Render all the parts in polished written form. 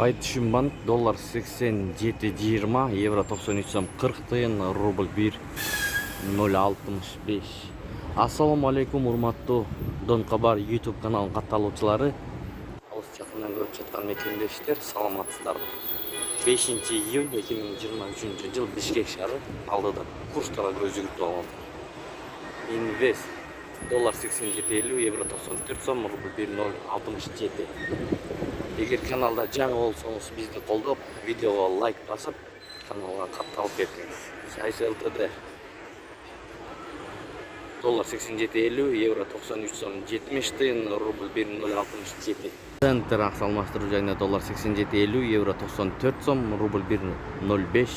Айтышым банк доллар 87.20, евро 93 сом 40 тиын, рубль 1.065. Ассаламу алейкум, урматтуу Дон Кабар YouTube каналын катталуучулары. Алыс жакындан көрүп жаткан мекендештер, саламатсыздарбы? 5 июнь 2023 жыл Бишкек шаары алдыда курстарга көз жүгүртүп алган. Инвест доллар 87.50, евро 94 сом, рубль 1.067. Егер каналда жаңы болсоңуз, бизди колдоп, видеого лайк басып, каналга катталып кетиңиз. Сайыс ЛТД доллар 87.50, евро 93 сом 70 тиын, рубль 1.067. Центр акча алмаштыруу жайына доллар 87.50, евро 94 сом, рубль 1.05.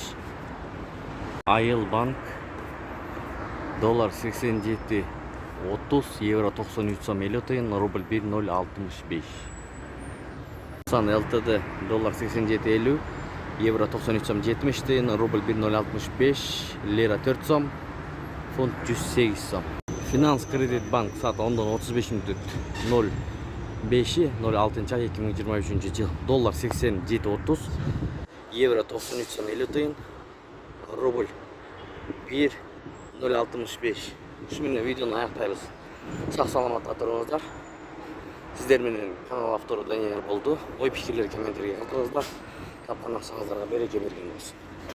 Айыл банк доллар 87.30, евро 93 сом 50 тиын, рубль 1.065. Сан ЛТД доллар 87.50, евро 93 сом 70 тиын, рубль 1.065, лира 4 сом, фунт 108 сом. Финанс кредит банк саат 10:35 мүнөт 05/06 ай 2023 жыл. Доллар 87.30, евро 93 сом 50 тиын, рубль 1.065. Ушу менен видеону аяктайбыз. Сак саламатта туруңуздар. Сиздер менен канал автору Данияр болду. Ой пикирлер комменттерге калтырыңыздар. Тапкан акчаңыздарга береке берген болсун.